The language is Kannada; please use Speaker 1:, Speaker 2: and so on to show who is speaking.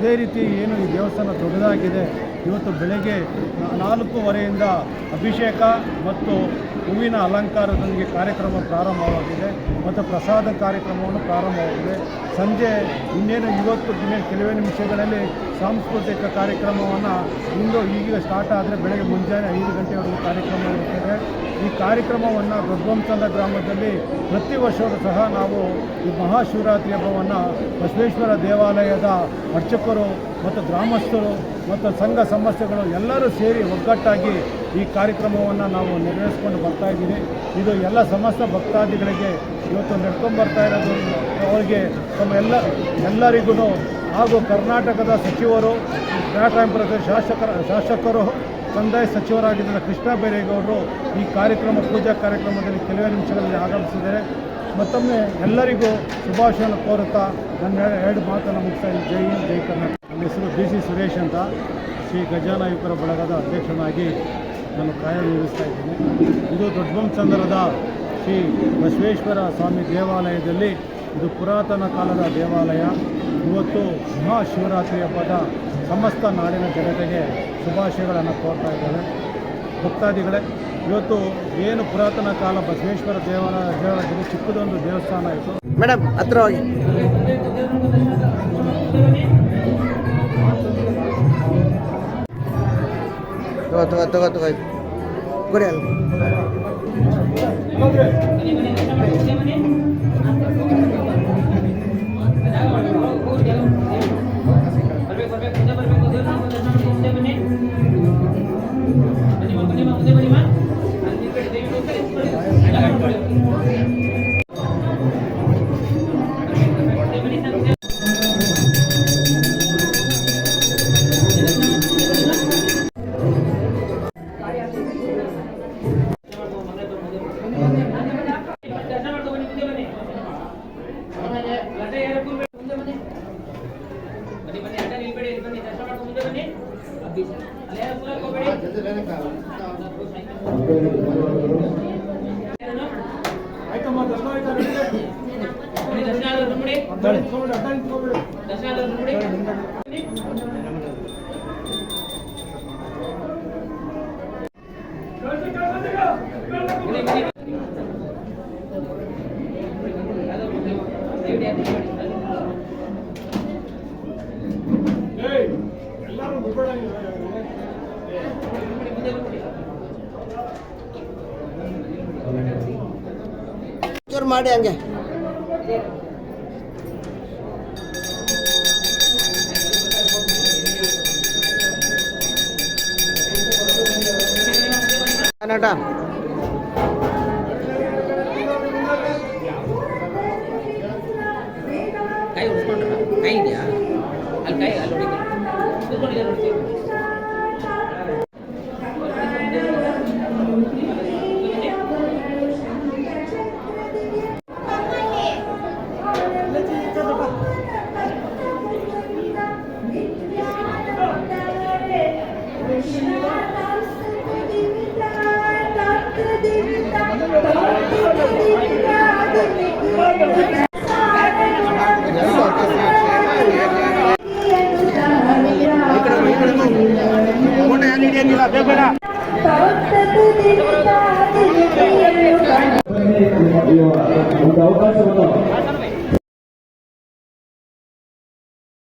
Speaker 1: ಅದೇ ರೀತಿ ಏನು ಈ ದೇವಸ್ಥಾನ ದೊಡ್ಡದಾಗಿದೆ. ಇವತ್ತು ಬೆಳಗ್ಗೆ 4:15ರಿಂದ ಅಭಿಷೇಕ ಮತ್ತು ಹೂವಿನ ಅಲಂಕಾರದೊಂದಿಗೆ ಕಾರ್ಯಕ್ರಮ ಪ್ರಾರಂಭವಾಗಿದೆ ಮತ್ತು ಪ್ರಸಾದ ಕಾರ್ಯಕ್ರಮವನ್ನು ಪ್ರಾರಂಭವಾಗಿದೆ. ಸಂಜೆ ಇನ್ನೇನು ಇವತ್ತು ಕೆಲವೇ ನಿಮಿಷಗಳಲ್ಲಿ ಸಾಂಸ್ಕೃತಿಕ ಕಾರ್ಯಕ್ರಮವನ್ನು ಈಗ ಸ್ಟಾರ್ಟ್ ಆದರೆ ಬೆಳಗ್ಗೆ ಮುಂಜಾನೆ 5 ಗಂಟೆವರೆಗೂ ಕಾರ್ಯಕ್ರಮ ಇರುತ್ತದೆ. ಈ ಕಾರ್ಯಕ್ರಮವನ್ನು ದೊಡ್ಡಬೊಮ್ಮಸಂದ್ರ ಗ್ರಾಮದಲ್ಲಿ ಪ್ರತಿ ವರ್ಷವೂ ಸಹ ನಾವು ಈ ಮಹಾಶಿವರಾತ್ರಿ ಹಬ್ಬವನ್ನು ಬಸವೇಶ್ವರ ದೇವಾಲಯದ ಅರ್ಚಕರು ಮತ್ತು ಗ್ರಾಮಸ್ಥರು ಮತ್ತು ಸಂಘ ಸಂಸ್ಥೆಗಳು ಎಲ್ಲರೂ ಸೇರಿ ಒಗ್ಗಟ್ಟಾಗಿ ಈ ಕಾರ್ಯಕ್ರಮವನ್ನು ನಾವು ನೆರವೇರಿಸ್ಕೊಂಡು ಬರ್ತಾಯಿದ್ದೀವಿ. ಇದು ಎಲ್ಲ ಸಮಸ್ತ ಭಕ್ತಾದಿಗಳಿಗೆ ಇವತ್ತು ನಡ್ಕೊಂಡ್ಬರ್ತಾ ಇರೋದು ಅವರಿಗೆ ಎಲ್ಲರಿಗೂ ಹಾಗೂ ಕರ್ನಾಟಕದ ಸಚಿವರು, ರಾಯಚೂರು ಶಾಸಕರು, ಕಂದಾಯ ಸಚಿವರಾಗಿದ್ದ ಕೃಷ್ಣ ಬೈರೇಗೌಡರು ಈ ಪೂಜಾ ಕಾರ್ಯಕ್ರಮದಲ್ಲಿ ಕೆಲವೇ ನಿಮಿಷಗಳಲ್ಲಿ ಆಗಮಿಸಿದ್ದಾರೆ. ಮತ್ತೊಮ್ಮೆ ಎಲ್ಲರಿಗೂ ಶುಭಾಶಯವನ್ನು ಕೋರುತ್ತಾ ನನ್ನ 2 ಮಾತನ್ನು ಮುಗಿಸ್ತಾ ಇದ್ದೀನಿ. ಜೈ ಹಿಂದ್, ಜೈ ಕರ್ನಾಟಕ. ನನ್ನ ಹೆಸರು BC ಸುರೇಶ್ ಅಂತ, ಶ್ರೀ ಗಜಾನ ಯುವಕರ ಬಳಗದ ಅಧ್ಯಕ್ಷನಾಗಿ ನಾನು ಕಾರ್ಯನಿರ್ವಹಿಸ್ತಾ ಇದ್ದೀನಿ. ಇದು ದೊಡ್ಡಬೊಮ್ಮಸಂದ್ರದ ಶ್ರೀ ಬಸವೇಶ್ವರ ಸ್ವಾಮಿ ದೇವಾಲಯದಲ್ಲಿ ಇದು ಪುರಾತನ ಕಾಲದ ದೇವಾಲಯ. ಇವತ್ತು ಮಹಾಶಿವರಾತ್ರಿ ಹಬ್ಬದ ಸಮಸ್ತ ನಾಡಿನ ಜನತೆಗೆ ಶುಭಾಶಯಗಳನ್ನು ಕೋರ್ತಾ ಇದ್ದಾರೆ. ಭಕ್ತಾದಿಗಳೇ, ಇವತ್ತು ಏನು ಪುರಾತನ ಕಾಲ ಬಸವೇಶ್ವರ ದೇವಾಲಯದಲ್ಲಿ ಚಿಕ್ಕದೊಂದು ದೇವಸ್ಥಾನ ಇತ್ತು.
Speaker 2: ಮೇಡಮ್ ಹತ್ರವಾಗಿ ತಗೋ ಕೊಡಿ ಅಲ್ಲ. ಮಾಡಿ ಹಂಗೆ ಕನ್ನಡ
Speaker 3: ಕೈ ಉಳಿಸ್ಕೊಂಡ್ರ ಕೈ ಇದೆಯಾ ಅಲ್ಲಿ ಕೈ ಅಲ್ಲಿ
Speaker 2: ಬೇಡ